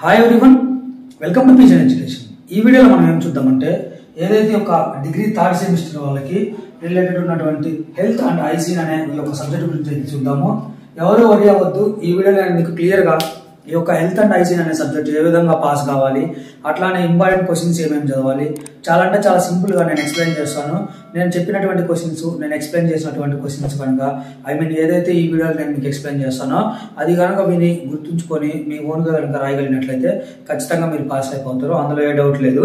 Hi everyone, welcome to pigeon education. ఈ వీడియోలో మనం ఏం చూద్దామంటే ఏదైతే ఒక డిగ్రీ థర్డ్ సెమిస్టర్ వాళ్ళకి రిలేటెడ్ ఉన్నటువంటి హెల్త్ అండ్ హైజీన్ అనే ఈ యొక్క సబ్జెక్ట్ గురించి చూద్దాము. ఎవరు వరి అవ్వద్దు, ఈ వీడియోలో నేను మీకు క్లియర్గా ఈ యొక్క హెల్త్ అండ్ హైజీన్ అనే సబ్జెక్ట్ ఏ విధంగా పాస్ కావాలి, అట్లానే ఇంపార్టెంట్ క్వశ్చన్స్ ఏమేమి చదవాలి, చాలా అంటే చాలా సింపుల్గా నేను ఎక్స్ప్లెయిన్ చేస్తాను. నేను చెప్పినటువంటి క్వశ్చన్స్, నేను ఎక్స్ప్లెయిన్ చేసినటువంటి క్వశ్చన్స్ కనుక ఏదైతే ఈ వీడియోలో నేను మీకు ఎక్స్ప్లెయిన్ చేస్తానో అది కనుక విని గుర్తుంచుకొని మీ ఓన్గా కనుక రాయగలిగినట్లయితే ఖచ్చితంగా మీరు పాస్ అయిపోతారు, అందులో ఏ డౌట్ లేదు.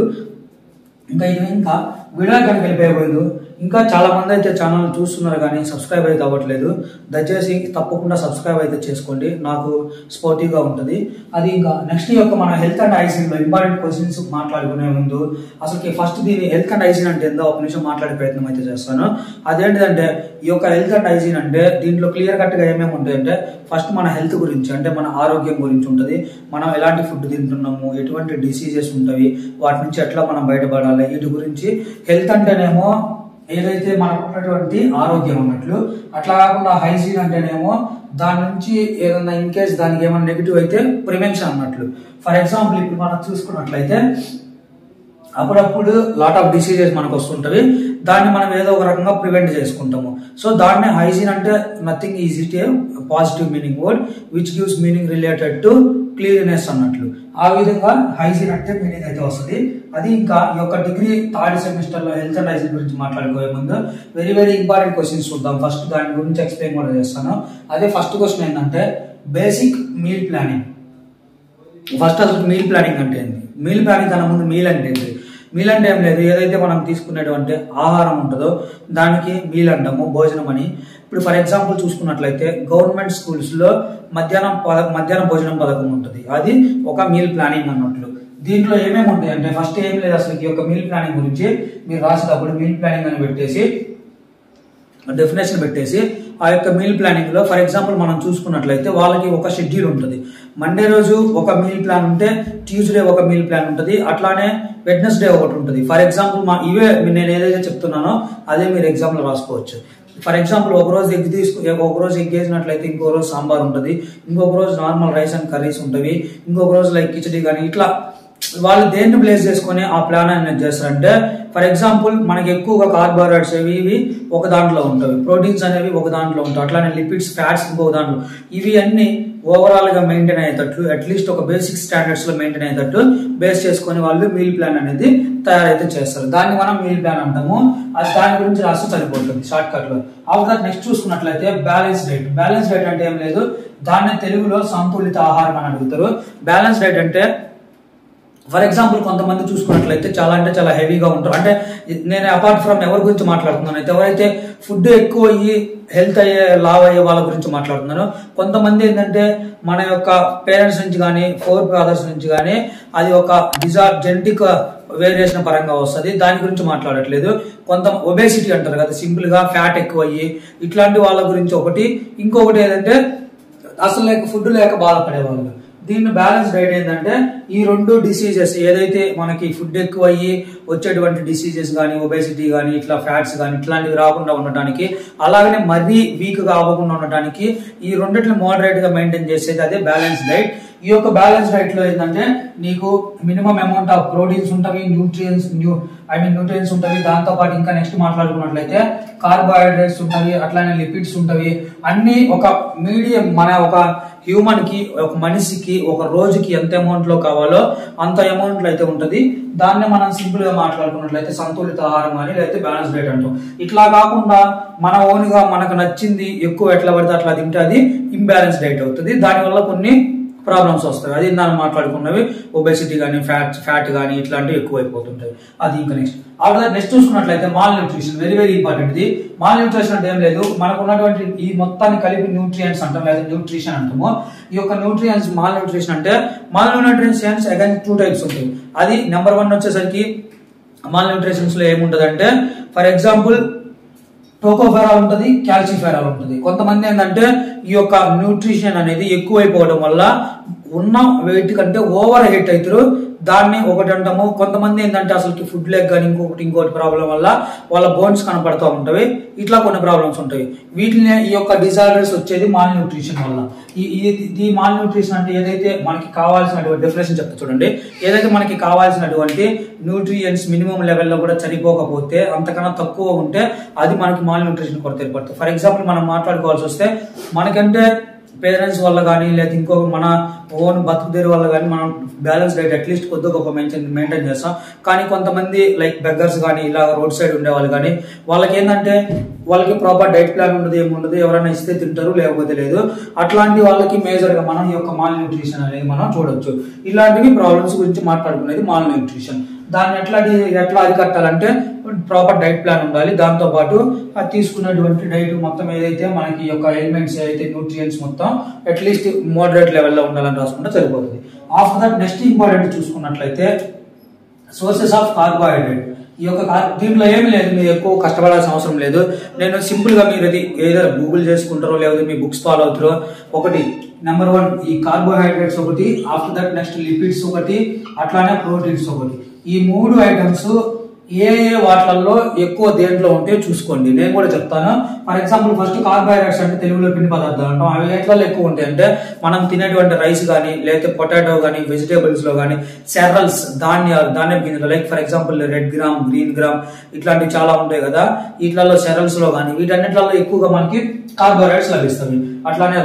ఇంకా వీడియో కనుక వెళ్ళిపోయలేదు, ఇంకా చాలా మంది అయితే ఛానల్ చూస్తున్నారు కానీ సబ్స్క్రైబ్ అయితే అవ్వట్లేదు. దయచేసి తప్పకుండా సబ్స్క్రైబ్ అయితే చేసుకోండి, నాకు స్పోర్టివ్గా ఉంటుంది. అది ఇంకా నెక్స్ట్ యొక్క మన హెల్త్ అండ్ హైజీన్ లో ఇంపార్టెంట్ క్వశ్చన్స్ మాట్లాడుకునే ముందు అసలు ఫస్ట్ దీని హెల్త్ అండ్ హైజీన్ అంటే ఏందో ఒక నిమిషం మాట్లాడే ప్రయత్నం అయితే చేస్తాను. అదేంటిదంటే ఈ యొక్క హెల్త్ అండ్ హైజీన్ అంటే దీంట్లో క్లియర్ కట్ గా ఏమేమి ఉంటాయంటే ఫస్ట్ మన హెల్త్ గురించి, అంటే మన ఆరోగ్యం గురించి ఉంటుంది. మనం ఎలాంటి ఫుడ్ తింటున్నాము, ఎటువంటి డిసీజెస్ ఉంటాయి, వాటి నుంచి ఎట్లా మనం బయటపడాలి, వీటి గురించి. హెల్త్ అంటేనేమో ఏదైతే మనకు ఉన్నటువంటి ఆరోగ్యం అన్నట్లు, అట్లా కాకుండా హైజీన్ అంటేనేమో దాని నుంచి ఏదన్నా ఇన్ కేస్ దానికి ఏమైనా నెగిటివ్ అయితే ప్రివెన్షన్ అన్నట్లు. ఫర్ ఎగ్జాంపుల్ ఇప్పుడు మనం చూసుకున్నట్లయితే అప్పుడప్పుడు లాట్ ఆఫ్ డిసీజెస్ మనకు వస్తుంటవి, దాన్ని మనం ఏదో ఒక రకంగా ప్రివెంట్ చేసుకుంటాము. సో దాన్నే హైజీన్ అంటే nothing is it A positive meaning word which gives meaning related to cleanliness అన్నట్లు. ఆ విధంగా హైజీన్ అంటే మీనింగ్ అయితే వస్తుంది. అది ఇంకా ఈ యొక్క డిగ్రీ థర్డ్ సెమిస్టర్ లో హెల్త్ అండ్ హైజీన్ గురించి మాట్లాడుకోవే ముందు వెరీ ఇంపార్టెంట్ క్వశ్చన్స్ చూద్దాం. ఫస్ట్ దాని గురించి ఎక్స్ప్లెయిన్ కూడా చేస్తాను. అదే ఫస్ట్ క్వశ్చన్ ఏంటంటే బేసిక్ మీల్ ప్లానింగ్. ఫస్ట్ అసలు మీల్ ప్లానింగ్ అంటే ఏంటి, మీల్ ప్లానింగ్ కన్నా ముందు మీల్ అంటే ఏంటి? మీల్ అంటే ఏం లేదు, ఏదైతే మనం తీసుకునేటువంటి ఆహారం ఉంటుందో దానికి మీల్ అంటాము, భోజనం అని. ఇప్పుడు ఫర్ ఎగ్జాంపుల్ చూసుకున్నట్లయితే గవర్నమెంట్ స్కూల్స్ లో మధ్యాహ్నం భోజనం పథకం ఉంటుంది, అది ఒక మీల్ ప్లానింగ్ అన్నట్లు. దీంట్లో ఏమేమి ఉంటాయి అంటే ఫస్ట్ ఏం లేదు, అసలు ఈ యొక్క మీల్ ప్లానింగ్ గురించి మీరు రాసేటప్పుడు మీల్ ప్లానింగ్ అని పెట్టేసి డెఫినేషన్ పెట్టేసి ఆ యొక్క మీల్ ప్లానింగ్ లో ఫర్ ఎగ్జాంపుల్ మనం చూసుకున్నట్లయితే వాళ్ళకి ఒక షెడ్యూల్ ఉంటుంది. మండే రోజు ఒక మీల్ ప్లాన్ ఉంటే ట్యూస్డే ఒక మీల్ ప్లాన్ ఉంటుంది, అట్లానే వెడ్నెస్డే ఒకటి ఉంటుంది. ఫర్ ఎగ్జాంపుల్ ఇవే నేను ఏదైతే చెప్తున్నానో అదే మీరు ఎగ్జామ్ లో రాసుకోవచ్చు. ఫర్ ఎగ్జాంపుల్ ఒక రోజు ఎగ్ వేసినట్లయితే ఇంకో రోజు సాంబార్ ఉంటుంది, ఇంకొక రోజు నార్మల్ రైస్ అండ్ కర్రీస్ ఉంటుంది, ఇంకొక రోజు లైక్ కిచడీ కానీ, ఇట్లా వాళ్ళు దేన్ని ప్లేస్ చేసుకుని ఆ ప్లాన్ అనేది చేస్తారంటే ఫర్ ఎగ్జాంపుల్ మనకి ఎక్కువగా కార్బోహైడ్రేట్స్ ఇవి ఒక దాంట్లో ఉంటాయి, ప్రోటీన్స్ అనేవి ఒక దాంట్లో ఉంటాయి, అట్లానే లిపిడ్స్, ఫ్యాట్స్ ఇంకొక దాంట్లో. ఇవి అన్ని ఓవరాల్ గా మెయింటైన్ అయ్యేటట్లు అట్లీస్ట్ ఒక బేసిక్ స్టాండర్డ్స్ లో మెయింటైన్ అయ్యేటట్టు బేస్ చేసుకుని వాళ్ళు మీల్ ప్లాన్ అనేది తయారైతే చేస్తారు. దాన్ని మనం మీల్ ప్లాన్ అంటాము. అది దాని గురించి రాస్తే సరిపోతుంది షార్ట్ కట్ లో. ఆఫ్టర్ నెక్స్ట్ చూసుకున్నట్లయితే బ్యాలెన్స్ డైట్. బ్యాలెన్స్ డైట్ అంటే ఏం లేదు, దాన్ని తెలుగులో సంతులిత ఆహారం అని అడుగుతారు. బ్యాలెన్స్ డైట్ అంటే ఫర్ ఎగ్జాంపుల్ కొంతమంది చూసుకున్నట్లయితే చాలా అంటే చాలా హెవీగా ఉంటారు. అంటే నేను అపార్ట్ ఫ్రమ్ ఎవరి గురించి మాట్లాడుతున్నాను అయితే ఎవరైతే ఫుడ్ ఎక్కువ అయ్యి హెల్త్ అయ్యే లావ్ అయ్యే వాళ్ళ గురించి మాట్లాడుతున్నాను. కొంతమంది ఏంటంటే మన యొక్క పేరెంట్స్ నుంచి కానీ ఫోర్ ఫాదర్స్ నుంచి కానీ అది ఒక జెనెటిక్ వేరియేషన్ పరంగా వస్తుంది, దాని గురించి మాట్లాడట్లేదు. కొంత ఒబేసిటీ అంటారు కదా, సింపుల్ గా ఫ్యాట్ ఎక్కువ అయ్యి ఇట్లాంటి వాళ్ళ గురించి ఒకటి. ఇంకొకటి ఏంటంటే అసలు ఫుడ్ లేక బాధపడే వాళ్ళు. దీన్ని బ్యాలెన్స్ డైట్ ఏంటంటే ఈ రెండు డిసీజెస్ ఏదైతే మనకి ఫుడ్ ఎక్కువ అయ్యి వచ్చేటువంటి డిసీజెస్ కానీ ఒబేసిటీ కానీ ఇట్లా ఫ్యాట్స్ కానీ ఇట్లాంటివి రాకుండా ఉండటానికి, అలాగనే మరీ వీక్ గా అవ్వకుండా ఉండటానికి ఈ రెండిట్ని మోడరేట్ గా మెయింటైన్ చేసేది అదే బ్యాలెన్స్ డైట్. ఈ యొక్క బ్యాలెన్స్ డైట్ లో ఏంటంటే నీకు మినిమం అమౌంట్ ఆఫ్ ప్రోటీన్స్ ఉంటాయి, న్యూట్రియన్స్ ఉంటాయి, దాంతో పాటు ఇంకా నెక్స్ట్ మాట్లాడుకున్నట్లయితే కార్బోహైడ్రేట్స్ ఉంటాయి, అట్లానే లిపిడ్స్ ఉంటాయి. అన్ని ఒక మీడియం మన ఒక హ్యూమన్ కి, ఒక మనిషికి ఒక రోజుకి ఎంత అమౌంట్ లో కావాలో అంత అమౌంట్ లో అయితే ఉంటది. దాన్ని మనం సింపుల్ గా మాట్లాడుకున్నట్లయితే సంతులిత ఆహారం అని లేకపోతే బ్యాలెన్స్ డైట్ అంటాం. ఇట్లా కాకుండా మన ఓన్ గా మనకు నచ్చింది ఎక్కువ ఎట్లా పడితే అట్లా తింటే అది ఇంబ్యాలెన్స్ డైట్ అవుతుంది. దానివల్ల కొన్ని ప్రాబ్లమ్స్ వస్తాయి. అది దాన్ని మాట్లాడుకున్నవి ఒబేసిటీ కానీ ఫ్యాట్ కానీ ఇట్లాంటివి ఎక్కువ అయిపోతుంటాయి. అది ఇంకా నెక్స్ట్ చూసుకున్నట్లయితే మాల్ న్యూట్రిషన్ వెరీ ఇంపార్టెంట్. ఇది మాల్ న్యూట్రిషన్ అంటే ఏం లేదు, మనకు ఉన్నటువంటి ఈ మొత్తాన్ని కలిపి న్యూట్రియంట్స్ అంటాం లేదా న్యూట్రిషన్ అంటాము. ఈ యొక్క న్యూట్రియంట్స్ మాల్ న్యూట్రిషన్ అంటే మాల్ న్యూట్రిషన్స్ అగైన్ 2 టైప్స్ ఉంటాయి. అది నెంబర్ 1 వచ్చేసరికి మాల్ న్యూట్రిషన్స్ లో ఏముంటది అంటే ఫర్ ఎగ్జాంపుల్ టోకోఫెరాల్ ఉంటుంది, కాల్సిఫెరాల్ ఉంటుంది. కొంతమంది ఏంటంటే ఈ యొక్క న్యూట్రిషన్ అనేది ఎక్కువైపోవడం వల్ల ఉన్న వెయిట్ కంటే ఓవర్ హీట్ అవుతారు, దాన్ని ఒకటి అంటాము. కొంతమంది ఏంటంటే అసలు ఫుడ్ లేక కానీ ఇంకోటి ప్రాబ్లం వల్ల వాళ్ళ బోన్స్ కనపడుతూ ఉంటాయి. ఇట్లా కొన్ని ప్రాబ్లమ్స్ ఉంటాయి. వీటిని ఈ యొక్క డిజార్డర్స్ వచ్చేది మాల్ న్యూట్రిషన్ వల్ల. ఈ మాల్ న్యూట్రిషన్ అంటే ఏదైతే మనకి కావాల్సినటువంటి డెఫినేషన్ చెప్తా చూడండి. ఏదైతే మనకి కావాల్సినటువంటి న్యూట్రియంట్స్ మినిమం లెవెల్లో కూడా సరిపోకపోతే, అంతకన్నా తక్కువ ఉంటే అది మనకి మాల్ న్యూట్రిషన్ కొరత ఏర్పడుతుంది. ఫర్ ఎగ్జాంపుల్ మనం మాట్లాడుకోవాల్సి వస్తే, మనకంటే పేరెంట్స్ వల్ల కానీ లేదా ఇంకొక మన ఓన్ బతుకుదేరు వల్ల కానీ మనం బ్యాలెన్స్ డైట్ అట్లీస్ట్ కొద్దిగా ఒక మెయింటైన్ చేస్తాం. కానీ కొంతమంది లైక్ బెగ్గర్స్ కానీ ఇలా రోడ్ సైడ్ ఉండే వాళ్ళు కానీ వాళ్ళకి ఏంటంటే వాళ్ళకి ప్రాపర్ డైట్ ప్లాన్ ఉండదు, ఏముండదు, ఎవరైనా ఇస్తే తింటారు లేకపోతే లేదు. అట్లాంటి వాళ్ళకి మేజర్ గా మనం ఈ యొక్క మాల్ న్యూట్రిషన్ అనేది మనం చూడొచ్చు. ఇలాంటివి ప్రాబ్లమ్స్ గురించి మాట్లాడుకునేది మాల్ న్యూట్రిషన్. దాన్ని ఎట్లా అరికట్టాలంటే ప్రాపర్ డైట్ ప్లాన్ ఉండాలి. దాంతో పాటు అది తీసుకున్నటువంటి డైట్ మొత్తం ఏదైతే మనకి యొక్క ఎలిమెంట్స్ ఏదైతే న్యూట్రియంట్స్ మొత్తం అట్లీస్ట్ మోడరేట్ లెవెల్లో ఉండాలని రాసుకుంటే సరిపోతుంది. ఆఫ్టర్ దట్ నెక్స్ట్ ఇంపార్టెంట్ చూసుకున్నట్లయితే సోర్సెస్ ఆఫ్ కార్బోహైడ్రేట్. ఈ యొక్క దీంట్లో ఏమి లేదు, మీరు ఎక్కువ కష్టపడాల్సిన అవసరం లేదు. నేను సింపుల్ గా మీరు ఇది ఏదైనా గూగుల్ చేసుకుంటారో లేకపోతే మీ బుక్స్ ఫాలో అవుతారో, ఒకటి నెంబర్ 1 ఈ కార్బోహైడ్రేట్స్ ఒకటి, ఆఫ్టర్ దట్ నెక్స్ట్ లిపిడ్స్ ఒకటి, అట్లానే ప్రోటీన్స్ ఒకటి. ఈ 3 ఐటమ్స్ ఏ వాటిల్లో ఎక్కువ దేంట్లో ఉంటే చూసుకోండి. నేను కూడా చెప్తాను. ఫర్ ఎగ్జాంపుల్ ఫస్ట్ కార్బోహైడ్రేట్స్ అంటే తెలుగులో పిండి పదార్థాలు అంటాం. అవి ఎట్లా ఎక్కువ ఉంటాయి అంటే మనం తినేటువంటి రైస్ కానీ లేకపోతే పొటాటో కానీ వెజిటేబుల్స్ లో కానీ సెరల్స్ ధాన్యం గింజలు like for example red gram, green gram ఇట్లాంటివి చాలా ఉంటాయి కదా. వీటిలలో సెరల్స్ లో కానీ వీటన్నిటిలో ఎక్కువగా మనకి కార్బోహైడ్రేట్స్ లభిస్తాయి. అట్లానే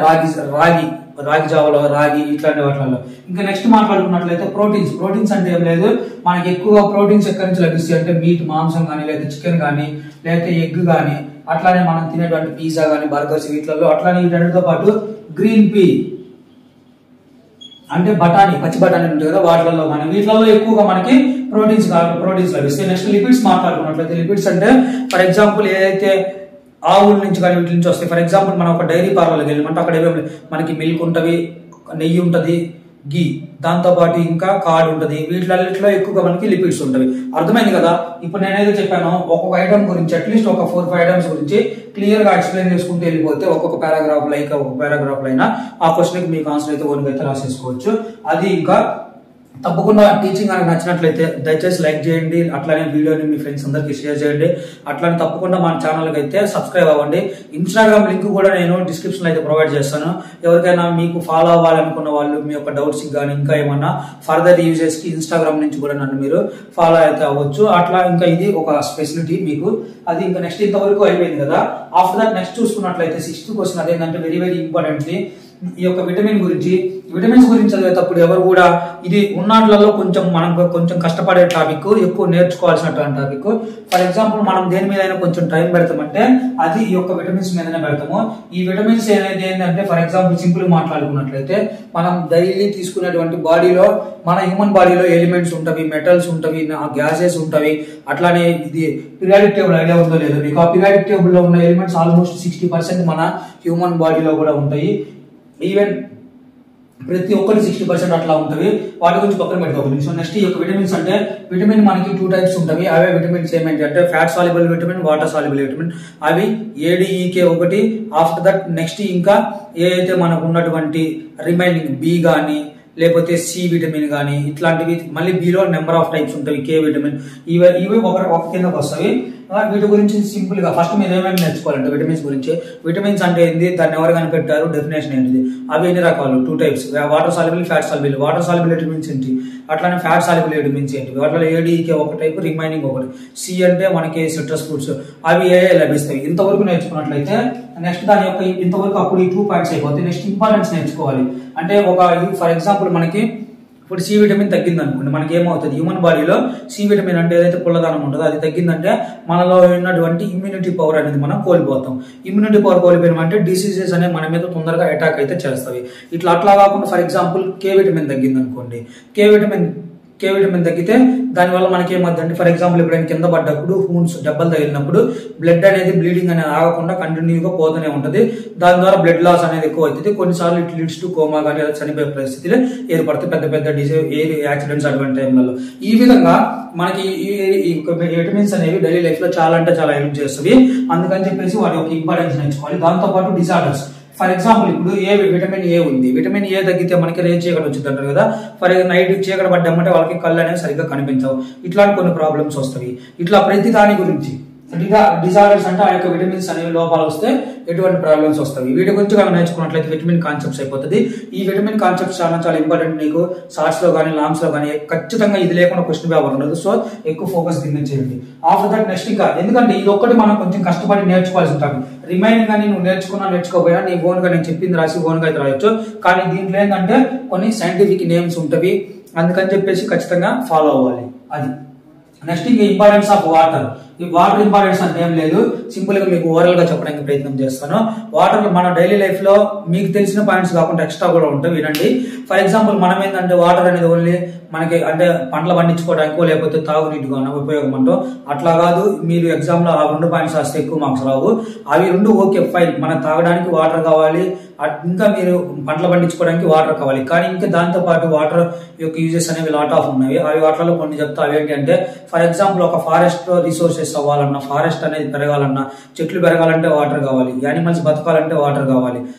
రాగి జావలో రాగి ఇట్లాంటి వాటిలో. ఇంకా నెక్స్ట్ మాట్లాడుకున్నట్లయితే ప్రోటీన్స్ అంటే ఏం లేదు, మనకి ఎక్కువ ప్రోటీన్స్ ఎక్కడి నుంచి లభిస్తాయి అంటే మీట్, మాంసం కానీ లేకపోతే చికెన్ కానీ లేకపోతే ఎగ్ కానీ, అట్లానే మనం తినేటువంటి పిజ్జా కానీ బర్గర్స్ వీటిలో, అట్లానే వీటన్నిటితో పాటు గ్రీన్ పీ అంటే బఠానీ, పచ్చి బఠానీ ఉంటుంది కదా, వాటిలలో కానీ వీటిలో ఎక్కువగా మనకి ప్రోటీన్స్ లభిస్తాయి. నెక్స్ట్ లిపిడ్స్ మాట్లాడుకున్నట్లయితే లిపిడ్స్ అంటే ఫర్ ఎగ్జాంపుల్ ఏదైతే ఆవుల నుంచి కానీ వీటి నుంచి వస్తాయి. ఫర్ ఎగ్జాంపుల్ మనం ఒక డైరీ పార్లర్కి వెళ్ళమంటే అక్కడ ఏమేమి మనకి మిల్క్ ఉంటుంది, నెయ్యి ఉంటుంది, గీ, దాంతో పాటు ఇంకా కార్డ్ ఉంటుంది. వీటిలో ఎక్కువగా మనకి లిపిడ్స్ ఉంటుంది. అర్థమైంది కదా. ఇప్పుడు నేనైతే చెప్పాను ఒక్కొక్క ఐటమ్ గురించి అట్లీస్ట్ ఒక 4-5 ఐటమ్స్ గురించి క్లియర్ గా ఎక్స్ప్లెయిన్ చేసుకుంటూ వెళ్ళిపోతే ఒక్కొక్క పారాగ్రాఫ్ అయినా ఆ క్వశ్చన్ కి మీకు ఆన్సర్ అయితే ఓన్గా రాసేసుకోవచ్చు. అది ఇంకా తప్పకుండా టీచింగ్ నాకు నచ్చినట్లయితే దయచేసి లైక్ చేయండి, అట్లానే వీడియోని మీ ఫ్రెండ్స్ అందరికి షేర్ చేయండి. అట్లానే తప్పకుండా మన ఛానల్కి అయితే సబ్స్క్రైబ్ అవ్వండి. ఇన్స్టాగ్రామ్ లింక్ కూడా నేను డిస్క్రిప్షన్ అయితే ప్రొవైడ్ చేస్తాను. ఎవరికైనా మీకు ఫాలో అవ్వాలనుకున్న వాళ్ళు మీ యొక్క డౌట్స్ కానీ ఇంకా ఏమన్నా ఫర్దర్ యూజెస్ కి ఇన్స్టాగ్రామ్ నుంచి కూడా నన్ను మీరు ఫాలో అయితే అవ్వచ్చు. అట్లా ఇంకా ఇది ఒక స్పెషాలిటీ మీకు. అది ఇంకా నెక్స్ట్ ఇంతవరకు అయిపోయింది కదా. ఆఫ్టర్ దట్ నెక్స్ట్ చూసుకున్నట్లయితే 6th క్వశ్చన్ అదేంటంటే వెరీ వెరీ ఇంపార్టెంట్లీ ఈ యొక్క విటమిన్స్ గురించి చదివేటప్పుడు ఎవరు కూడా ఇది ఉన్నాట్లలో మనం కొంచెం కష్టపడే టాపిక్, ఎక్కువ నేర్చుకోవాల్సినటువంటి టాపిక్. ఫర్ ఎగ్జాంపుల్ మనం దేని మీద కొంచెం టైం పెడతామంటే అది ఈ యొక్క విటమిన్స్ మీదనే పెడతాము. ఈ విటమిన్స్ అనేది ఏంటంటే ఫర్ ఎగ్జాంపుల్ సింపుల్ మాట్లాడుకున్నట్లయితే మనం డైలీ తీసుకునేటువంటి బాడీలో మన హ్యూమన్ బాడీలో ఎలిమెంట్స్ ఉంటవి, మెటల్స్ ఉంటవి, గ్యాసెస్ ఉంటవి. అట్లానే ఇది పీరియాడిక్ టేబుల్ ఐడియా ఉందో లేదో మీకు. ఆ పీరియాడిక్ టేబుల్ లో ఉన్న ఎలిమెంట్స్ ఆల్మోస్ట్ 60% మన హ్యూమన్ బాడీలో కూడా ఉంటాయి. ఈవెన్ ప్రతి ఒక్కటి 60% అట్లా ఉంటుంది. వాటి గురించి పక్కన పెడతాం. సో నెక్స్ట్ ఈ యొక్క విటమిన్స్ అంటే విటమిన్ మనకి 2 టైప్స్ ఉంటాయి. అవే విటమిన్స్ ఏమంటే అంటే fat soluble vitamin, water soluble vitamin. అవి ADEK ఒకటి. ఆఫ్టర్ దట్ నెక్స్ట్ ఇంకా ఏదైతే మనకు ఉన్నటువంటి రిమైనింగ్ బి కానీ లేకపోతే సి విటమిన్ కానీ ఇట్లాంటివి, మళ్ళీ బిలో నెంబర్ ఆఫ్ టైప్స్ ఉంటాయి. K విటమిన్ ఇవి ఒక కిందకు వస్తాయి. వీటి గురించి సింపుల్ గా ఫస్ట్ మీరు ఏమేమి నేర్చుకోవాలంటే విటమిన్స్ గురించి. విటమిన్స్ అంటే ఏంటి, దాన్ని ఎవరు కనిపెట్టారు, డెఫినేషన్ ఏంటిది, అవి ఎన్ని రకాలు, 2 types, water soluble, fat soluble. Water soluble vitamins ఏంటి, అట్లానే ఫ్యాట్ సాల్యుబుల్ విటమిన్స్ ఏంటి, వాటిలో ADEK ఒక టైప్, రిమైనింగ్ ఒకటి. సి అంటే మనకి సిట్రస్ ఫ్రూట్స్, అవి ఏ లభిస్తాయి. ఇంతవరకు నేర్చుకున్నట్లయితే నెక్స్ట్ దాని యొక్క ఇంతవరకు అప్పుడు ఈ 2 పాయింట్స్ అయిపోతాయి. నెక్స్ట్ ఇంపార్టెన్స్ నేర్చుకోవాలి. అంటే ఒక ఫర్ ఎగ్జాంపుల్ మనకి ఇప్పుడు సి విటమిన్ తగ్గింది అనుకోండి, మనకి ఏమవుతుంది, హ్యూమన్ బాడీలో సి విటమిన్ అంటే ఏదైతే పుల్లదనం ఉంటుందో అది తగ్గిందంటే మనలో ఉన్నటువంటి ఇమ్యూనిటీ పవర్ అనేది మనం కోల్పోతాం. ఇమ్యూనిటీ పవర్ కోల్పోయినామంటే డిసీజెస్ అనేవి మన మీద తొందరగా అటాక్ అయితే చేస్తాయి. అట్లా కాకుండా ఫర్ ఎగ్జాంపుల్ K విటమిన్ తగ్గింది అనుకోండి, K విటమిన్ తగ్గితే దానివల్ల మనకి ఏమవుతుందంటే ఫర్ ఎగ్జాంపుల్ ఎప్పుడైనా కింద పడ్డప్పుడు హూన్స్ దెబ్బలు తగిలినప్పుడు బ్లీడింగ్ అనేది ఆగకుండా కంటిన్యూగా పోతూనే ఉంటుంది. దాని ద్వారా బ్లడ్ లాస్ అనేది ఎక్కువ అవుతుంది. కొన్నిసార్లు ఇట్ లీడ్స్ టు కోమా కానీ చనిపోయే పరిస్థితులు ఏర్పడతాయి పెద్ద పెద్ద ఎయిర్ యాక్సిడెంట్స్ అటువంటి టైంలలో. ఈ విధంగా మనకి ఈ విటమిన్స్ అనేవి డైలీ లైఫ్ లో చాలా అంటే చాలా హెల్ప్ చేస్తుంది. అందుకని చెప్పేసి వాటి యొక్క ఇంపార్టెన్స్ నేర్చుకోవాలి. దాంతో పాటు డిసార్డర్స్, ఫర్ ఎగ్జాంపుల్ ఇప్పుడు విటమిన్ ఏ ఉంది. విటమిన్ ఏ తగ్గితే మనకి రేజ్ చీకటి వచ్చింది అంటారు కదా. ఫర్ నైట్ చీకటి పడ్డామంటే వాళ్ళకి కళ్ళు అనేవి సరిగ్గా కనిపించవు. ఇట్లాంటి కొన్ని ప్రాబ్లమ్స్ వస్తాయి. ఇట్లా ప్రతి దాని గురించి డిజార్డర్స్ అంటే ఆ యొక్క విటమిన్స్ అనేవి లోపాలు వస్తే ఎటువంటి ప్రాబ్లమ్స్ వస్తాయి. వీటి గురించి మనం నేర్చుకున్నట్లయితే విటమిన్ కాన్సెప్ట్స్ అయిపోతుంది. ఈ విటమిన్ కాన్సెప్ట్స్ చాలా చాలా ఇంపార్టెంట్. మీకు షార్ట్స్ లో కానీ లాంగ్స్ లో కానీ ఖచ్చితంగా ఇది లేకుండా క్వశ్చన్ పేపర్ ఉండదు. సో ఎక్కువ ఫోకస్ దీని చేయండి. ఆఫ్టర్ దట్ నెక్స్ట్ ఇంకా ఎందుకంటే ఇది ఒక్కటి మనం కొంచెం కష్టపడి నేర్చుకోవాల్సి ఉంటుంది. రిమైనింగ్ గా నువ్వు నేర్చుకోకపోయినా నీ ఓన్ గా నేను చెప్పింది రాసి ఓన్ గా అయితే రాయొచ్చు. కానీ దీంట్లో ఏంటంటే కొన్ని సైంటిఫిక్ నేమ్స్ ఉంటవి, అందుకని చెప్పేసి ఖచ్చితంగా ఫాలో అవ్వాలి. అది నెక్స్ట్ ఇంకా ఇంపార్టెన్స్ ఆఫ్ వాటర్. ఈ వాటర్ ఇంపార్టెన్స్ అంటే ఏం లేదు, సింపుల్ గా మీకు ఓవరాల్ గా చెప్పడానికి ప్రయత్నం చేస్తాను. వాటర్ మన డైలీ లైఫ్ లో మీకు తెలిసిన పాయింట్స్ కాకుండా ఎక్స్ట్రా కూడా ఉంటాయి, వినండి. ఫర్ ఎగ్జాంపుల్ మనం ఏంటంటే వాటర్ అనేది ఓన్లీ మనకి అంటే పంటలు పండించుకోవడానికో లేకపోతే తాగునీటిగా ఉపయోగం అంటూ అట్లా కాదు. మీరు ఎగ్జామ్ లో ఆ 2 పాయింట్స్ రాస్తే ఎక్కువ మార్క్స్ రావు. అవి 2 ఓకే ఫైన్. మనం తాగడానికి వాటర్ కావాలి, ఇంకా మీరు పంటలు పండించుకోవడానికి వాటర్ కావాలి. కానీ ఇంకా దాంతో పాటు వాటర్ యొక్క యూజెస్ అనేవి లాట్ ఆఫ్ ఉన్నాయి. అవి వాటర్లో కొన్ని చెప్తా. అవి ఏంటి అంటే ఫర్ ఎగ్జాంపుల్ ఒక ఫారెస్ట్ రిసోర్సెస్ అవ్వాలన్నా, ఫారెస్ట్ అనేది పెరగాలన్నా, చెట్లు పెరగాలంటే వాటర్ కావాలి, యానిమల్స్ బతకాలంటే వాటర్ కావాలి.